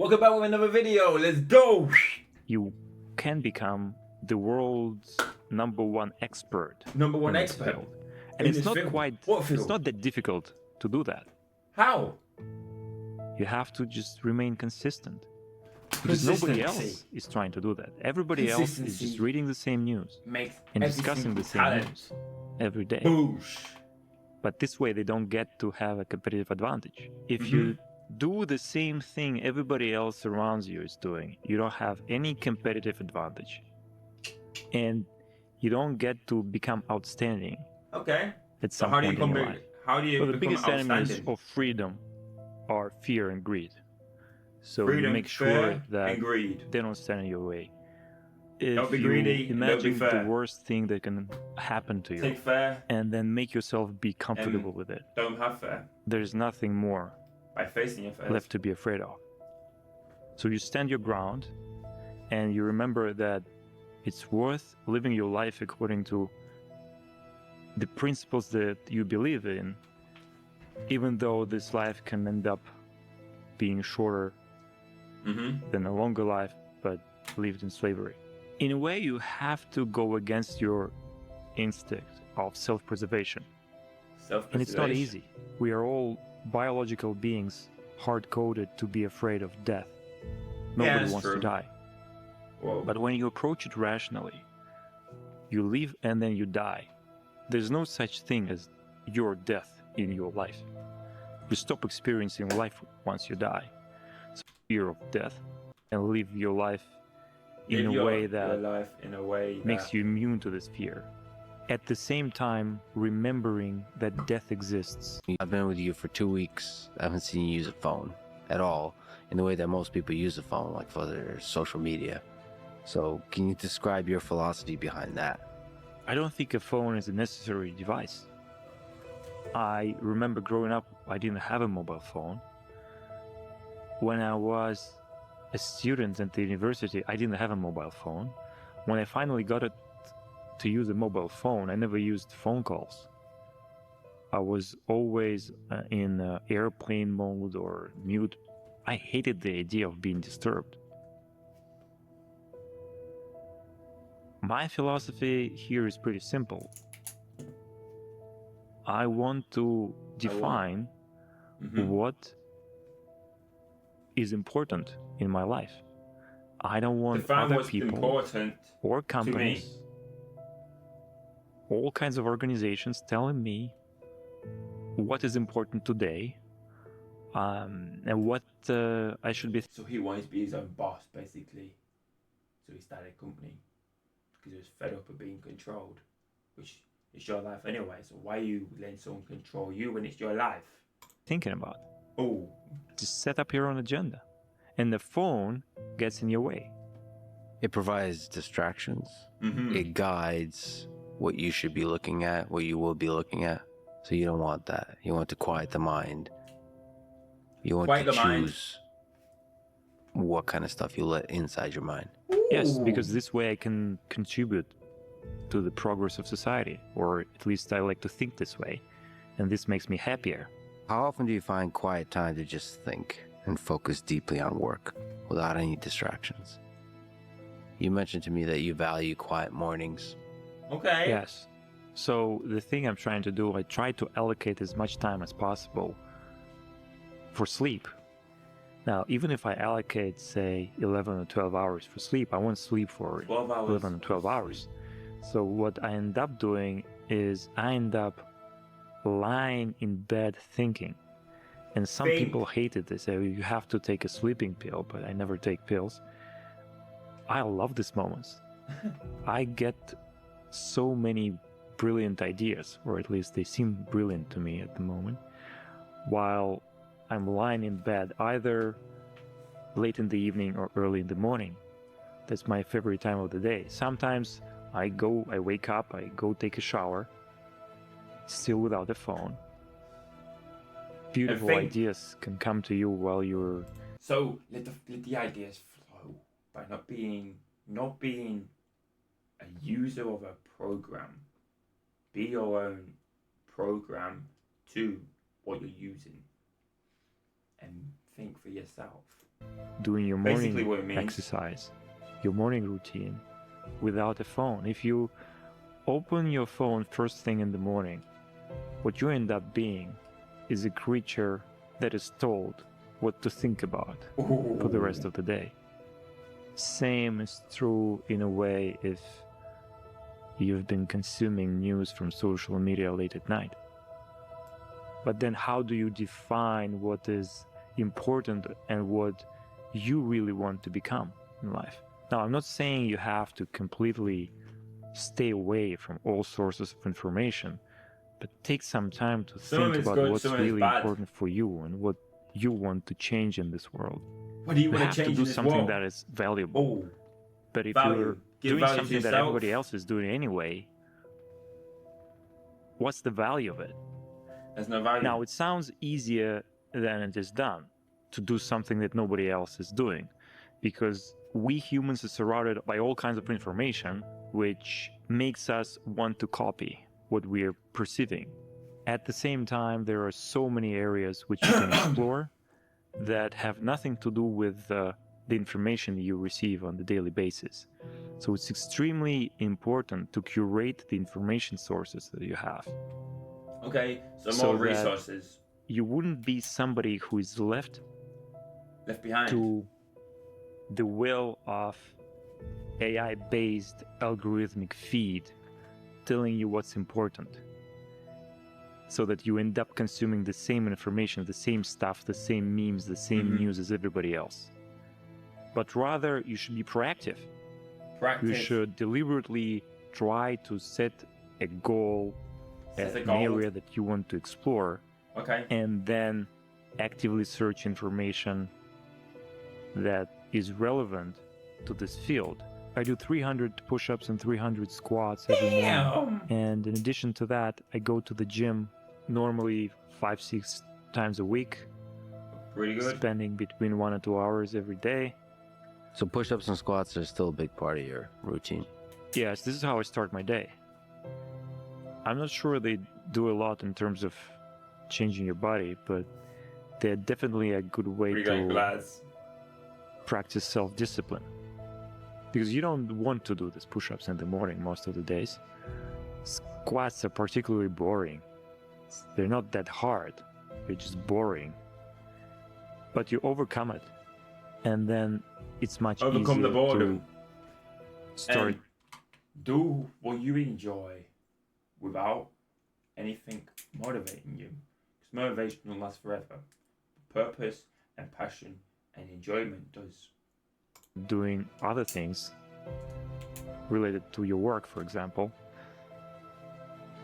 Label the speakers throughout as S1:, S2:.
S1: Welcome back with another video. Let's go.
S2: You can become the world's #1 expert.
S1: Number one
S2: in this
S1: expert.
S2: field. And
S1: In
S2: it's
S1: this
S2: not
S1: field?
S2: quite,
S1: What field?
S2: it's not that difficult to do that.
S1: How?
S2: You have to just remain consistent. Because nobody else is trying to do that. Everybody else is just reading the same news
S1: Makes
S2: and discussing the same news every day.
S1: Boosh.
S2: But this way they don't get to have a competitive advantage. If you do the same thing everybody else around you is doing, you don't have any competitive advantage. And you don't get to become outstanding
S1: Okay.
S2: at
S1: So
S2: some
S1: how do you
S2: point in your
S1: come?
S2: life.
S1: How do you
S2: Well, the
S1: become
S2: biggest enemies
S1: outstanding?
S2: of freedom are fear and greed. So
S1: Freedom,
S2: you make sure
S1: fear,
S2: that
S1: and greed.
S2: they don't stand in your way.
S1: Don't
S2: If
S1: be
S2: you
S1: greedy, and don't be
S2: imagine the
S1: fair.
S2: worst thing that can happen to you
S1: Take fair
S2: and then make yourself be comfortable with it,
S1: don't have fair.
S2: there's nothing more
S1: By facing your fears.
S2: left to be afraid of. So you stand your ground and you remember that it's worth living your life according to the principles that you believe in, even though this life can end up being shorter than a longer life, but lived in slavery. In a way, you have to go against your instinct of self-preservation. And it's not easy. We are all biological beings, hard-coded to be afraid of death. Nobody wants to die.
S1: Whoa.
S2: But when you approach it rationally, you live and then you die. There's no such thing as your death in your life. You stop experiencing life once you die. So fear of death and live your life in a way that makes you immune to this fear. At the same time, remembering that death exists.
S3: I've been with you for 2 weeks. I haven't seen you use a phone at all in the way that most people use a phone, like for their social media. So can you describe your philosophy behind that?
S2: I don't think a phone is a necessary device. I remember growing up, I didn't have a mobile phone. When I was a student at the university, I didn't have a mobile phone. When I finally got it to use a mobile phone, I never used phone calls. I was always in airplane mode or mute. I hated the idea of being disturbed. My philosophy here is pretty simple. I want to define what is important in my life. I don't want other people or companies, all kinds of organizations telling me what is important today and what I should be.
S1: So he wanted to be his own boss, basically. So he started a company because he was fed up of being controlled, which is your life anyway. So why are you letting someone control you when it's your life?
S2: Thinking about.
S1: Oh.
S2: Just set up your own agenda. And the phone gets in your way.
S3: It provides distractions. It guides what you should be looking at, what you will be looking at. So you don't want that. You want to quiet the mind. You want to choose what kind of stuff you let inside your mind.
S2: Yes, because this way I can contribute to the progress of society, or at least I like to think this way, and this makes me happier.
S3: How often do you find quiet time to just think and focus deeply on work without any distractions? You mentioned to me that you value quiet mornings.
S1: Okay.
S2: Yes. So the thing I'm trying to do, I try to allocate as much time as possible for sleep. Now, even if I allocate, say, 11 or 12 hours for sleep, I won't sleep for 11 or 12 hours. So what I end up doing is I end up lying in bed thinking. And some people hate it. They say, you have to take a sleeping pill, but I never take pills. I love these moments. I get so many brilliant ideas, or at least they seem brilliant to me at the moment, while I'm lying in bed, either late in the evening or early in the morning. That's my favorite time of the day. Sometimes I wake up, I go take a shower, still without a phone. Beautiful ideas can come to you while you're...
S1: So let the ideas flow by not being a user of a program. Be your own program to what you're using. And think for yourself.
S2: Doing your
S1: Basically
S2: morning
S1: what it means.
S2: exercise, your morning routine, without a phone. If you open your phone first thing in the morning, what you end up being is a creature that is told what to think about for the rest of the day. Same is true in a way if you've been consuming news from social media late at night. But then how do you define what is important and what you really want to become in life? Now, I'm not saying you have to completely stay away from all sources of information, but take some time to think about
S1: good,
S2: what's
S1: some of it's
S2: really
S1: bad.
S2: important for you and what you want to change in this world.
S1: What do you want
S2: have
S1: to change
S2: do
S1: in this
S2: something
S1: world?
S2: that is valuable. But if
S1: Value.
S2: you're
S1: Give
S2: doing
S1: value to
S2: something that
S1: yourself.
S2: everybody else is doing anyway, what's the value of it?
S1: There's no value.
S2: Now, it sounds easier than it is done to do something that nobody else is doing, because we humans are surrounded by all kinds of information which makes us want to copy what we are perceiving. At the same time, there are so many areas which you can explore that have nothing to do with the information you receive on the daily basis. So it's extremely important to curate the information sources that you have.
S1: Okay, so
S2: So
S1: more
S2: that
S1: resources
S2: you wouldn't be somebody who is left
S1: behind.
S2: to the will of AI-based algorithmic feed telling you what's important, so that you end up consuming the same information, the same stuff, the same memes, the same news as everybody else. But rather, you should be proactive. You should deliberately try to set a goal, an area that you want to explore,
S1: Okay.
S2: and then actively search information that is relevant to this field. I do 300 push-ups and 300 squats every morning. And in addition to that, I go to the gym normally 5-6 times a week.
S1: Pretty good.
S2: Spending between 1 and 2 hours every day.
S3: So push-ups and squats are still a big part of your routine.
S2: Yes, this is how I start my day. I'm not sure they do a lot in terms of changing your body, but they're definitely a good way to practice self-discipline. Because you don't want to do these push-ups in the morning most of the days. Squats are particularly boring. They're not that hard. They're just boring. But you overcome it. And then it's much easier
S1: the boredom.
S2: to start.
S1: And do what you enjoy without anything motivating you. Because motivation will last forever. Purpose and passion and enjoyment does.
S2: Doing other things related to your work, for example.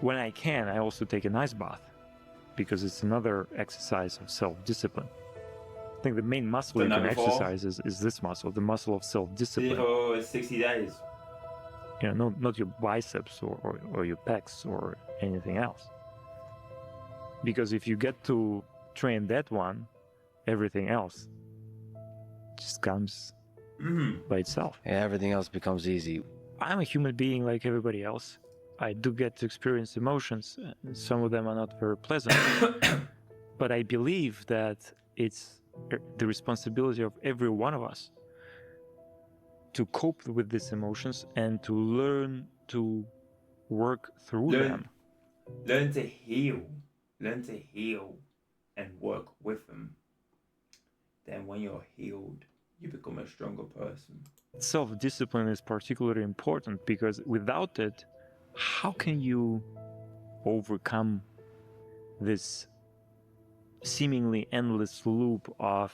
S2: When I can, I also take an ice bath, because it's another exercise of self-discipline. I think the main muscle you can exercise is this muscle, the muscle of self-discipline.
S1: For 60 days.
S2: You know, not your biceps or your pecs or anything else. Because if you get to train that one, everything else just comes by itself.
S3: Yeah, everything else becomes easy.
S2: I'm a human being like everybody else. I do get to experience emotions. Some of them are not very pleasant. But I believe that it's the responsibility of every one of us to cope with these emotions and to learn to work through them.
S1: Learn to heal. Learn to heal and work with them. Then when you're healed, you become a stronger person.
S2: Self-discipline is particularly important because without it, how can you overcome this seemingly endless loop of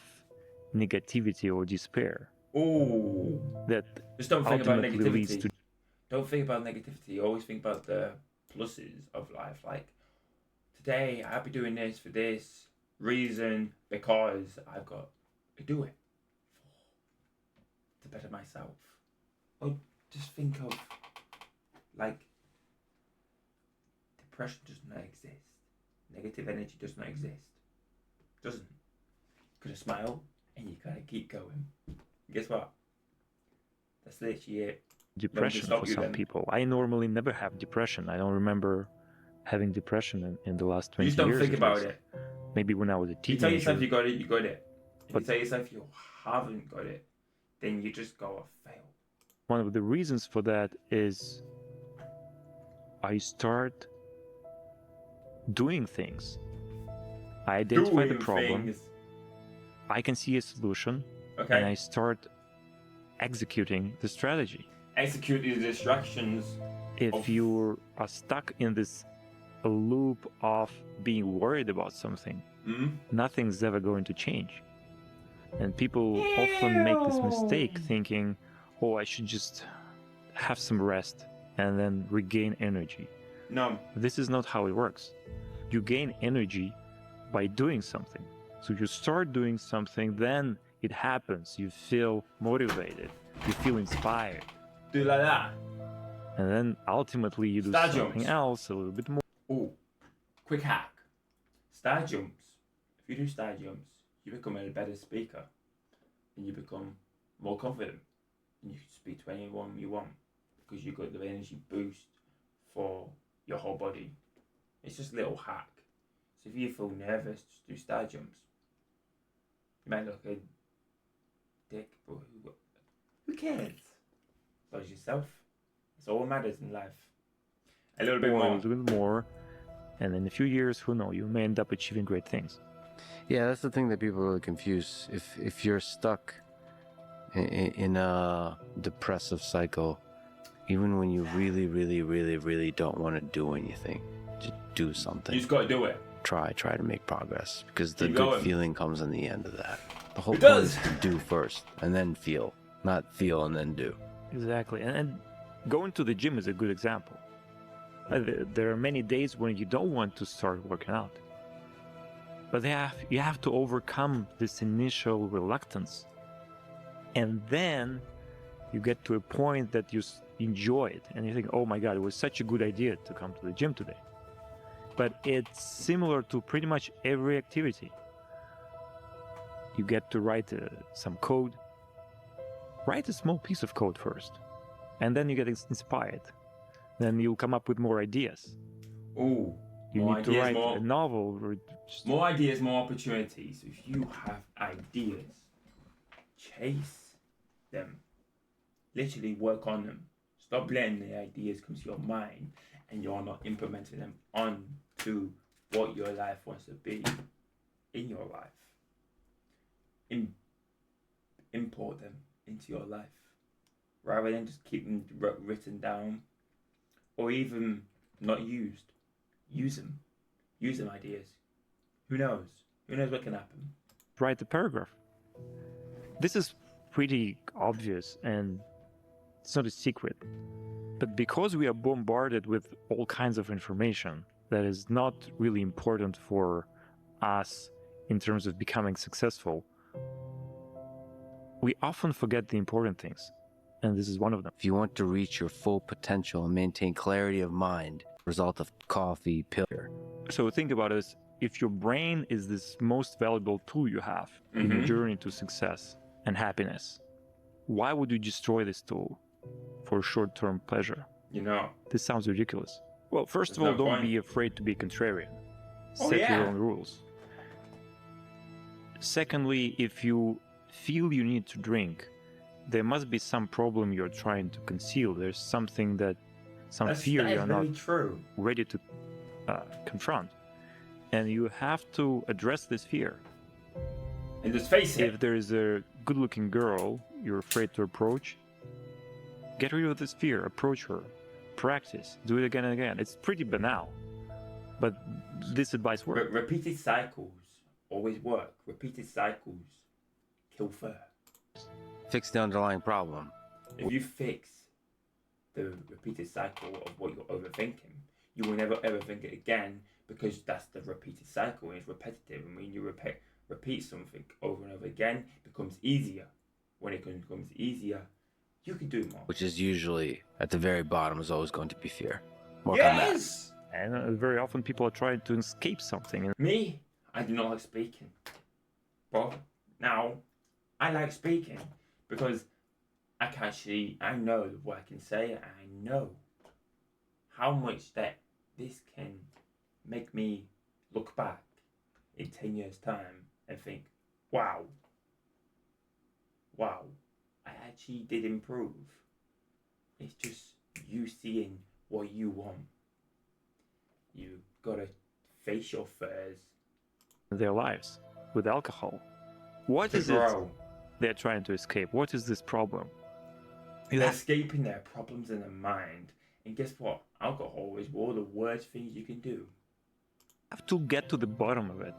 S2: negativity or despair?
S1: Oh,
S2: that
S1: just don't think about
S2: ultimately leads
S1: negativity.
S2: to...
S1: Don't think about negativity. Always think about the pluses of life. Like, today I'll be doing this for this reason, because I've got to do it to better myself. Or just think of, like, depression does not exist. Negative energy does not exist. Doesn't. You gotta smile and you gotta keep going. Guess what? That's literally it.
S2: Depression for some people. I normally never have depression. I don't remember having depression in the last 20 years.
S1: You just don't think about it.
S2: Maybe when I was a teenager.
S1: You tell yourself you got it, you got it. If you tell yourself you haven't got it, then you just go fail.
S2: One of the reasons for that is I start doing things. I identify the problem. I can see a solution.
S1: Okay.
S2: And I start executing the strategy.
S1: Execute the distractions.
S2: If you are stuck in this loop of being worried about something, nothing's ever going to change. And people often make this mistake thinking, oh, I should just have some rest and then regain energy.
S1: No.
S2: This is not how it works. You gain energy by doing something. So you start doing something, then it happens. You feel motivated. You feel inspired.
S1: Do like that.
S2: And then ultimately you do something else a little bit more.
S1: Oh, quick hack. Star jumps. If you do star jumps, you become a better speaker. And you become more confident. And you can speak to anyone you want. Because you got the energy boost for your whole body. It's just a little hack. So if you feel nervous, just do star jumps. You might look a dick, but who cares? So it's yourself. It's all that matters in life. A little bit more.
S2: And in a few years, who knows, you may end up achieving great things.
S3: Yeah, that's the thing that people really confuse. If you're stuck in a depressive cycle, even when you really, really, really, really don't want to do anything, just do something.
S1: You just got to do it.
S3: Try to make progress, because the feeling comes in the end of that. The whole point is to do first and then feel, not feel and then do.
S2: Exactly. And going to the gym is a good example. There are many days when you don't want to start working out. But you have to overcome this initial reluctance. And then you get to a point that you enjoy it. And you think, oh my God, it was such a good idea to come to the gym today. But it's similar to pretty much every activity. You get to write some code. Write a small piece of code first. And then you get inspired. Then you'll come up with more ideas.
S1: Ooh.
S2: You need to write a novel. Or
S1: more ideas, more opportunities. If you have ideas, chase them. Literally work on them. Stop letting the ideas come to your mind and you're not implementing them onto what your life wants to be in your life. Import them into your life rather than just keep them written down or even not used. Use them ideas. Who knows what can happen.
S2: Write a paragraph. This is pretty obvious and it's not a secret, but because we are bombarded with all kinds of information that is not really important for us in terms of becoming successful, we often forget the important things, and this is one of them.
S3: If you want to reach your full potential and maintain clarity of mind, result of coffee, pill.
S2: So think about it, if your brain is this most valuable tool you have in your journey to success and happiness, why would you destroy this tool for short-term pleasure? This sounds ridiculous. Well, first of all, don't be afraid to be contrarian. Set your own rules. Secondly, if you feel you need to drink, there must be some problem you're trying to conceal. There's something some fear you're not ready to confront. And you have to address this fear.
S1: And just face it.
S2: If there is a good-looking girl you're afraid to approach, get rid of this fear. Approach her. Practice. Do it again and again. It's pretty banal, but this advice works.
S1: Repeated cycles always work. Repeated cycles kill fear.
S3: Fix the underlying problem.
S1: If you fix the repeated cycle of what you're overthinking, you will never ever think it again, because that's the repeated cycle and it's repetitive. And when you repeat something over and over again, it becomes easier. When it becomes easier, you can do more.
S3: Which is usually at the very bottom is always going to be fear. Work
S1: yes!
S3: on that.
S2: And very often people are trying to escape something.
S1: Me, I do not like speaking. But now, I like speaking because I know what I can say, and I know how much that this can make me look back in 10 years' time and think, wow, wow, I actually did improve. It's just you seeing what you want. You gotta face your fears.
S2: Their lives with alcohol. What
S1: To
S2: is it
S1: grow.
S2: they're trying to escape? What is this problem?
S1: They're escaping their problems in their mind. And guess what? Alcohol is one of the worst things you can do.
S2: You have to get to the bottom of it.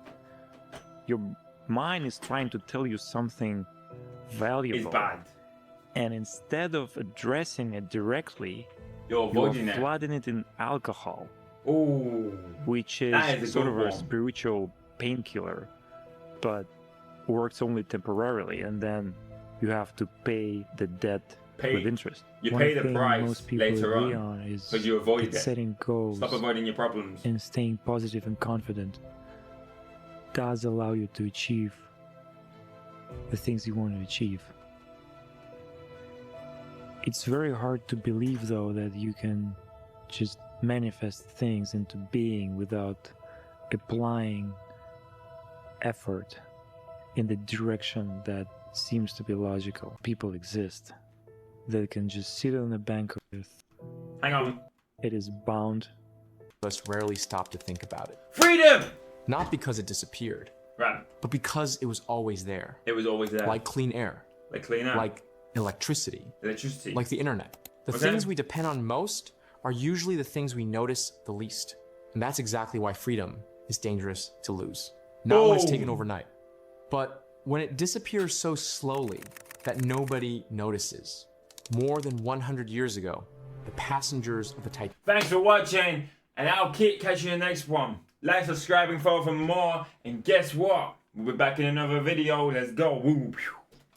S2: Your mind is trying to tell you something valuable.
S1: It's bad.
S2: And instead of addressing it directly,
S1: You're avoiding
S2: you're
S1: it.
S2: flooding it in alcohol,
S1: Oh,
S2: which
S1: that is a
S2: is sort
S1: good
S2: of a
S1: one.
S2: spiritual painkiller, but works only temporarily, and then you have to pay the debt with interest.
S1: You
S2: One
S1: pay the
S2: thing
S1: price
S2: most people
S1: later
S2: agree
S1: on
S2: is
S1: because you avoid
S2: that
S1: it.
S2: setting goals
S1: Stop avoiding your problems.
S2: and staying positive and confident does allow you to achieve the things you want to achieve. It's very hard to believe, though, that you can just manifest things into being without applying effort in the direction that seems to be logical. People exist that can just sit on the bank of earth.
S1: Hang on.
S2: It is bound.
S4: Us rarely stop to think about it.
S1: Freedom!
S4: Not because it disappeared,
S1: Right.
S4: but because it was always there.
S1: It was always there.
S4: Like clean air,
S1: Like cleaner.
S4: like electricity,
S1: electricity.
S4: like the internet. The
S1: Okay.
S4: things we depend on most are usually the things we notice the least. And that's exactly why freedom is dangerous to lose. Not when it's taken
S1: Boom.
S4: overnight, but when it disappears so slowly that nobody notices. More than 100 years ago, the passengers of the Titanic.
S1: Thanks for watching, and I'll keep catching you in the next one. Like, subscribe, and follow for more. And guess what? We'll be back in another video. Let's go. Woo. Pew.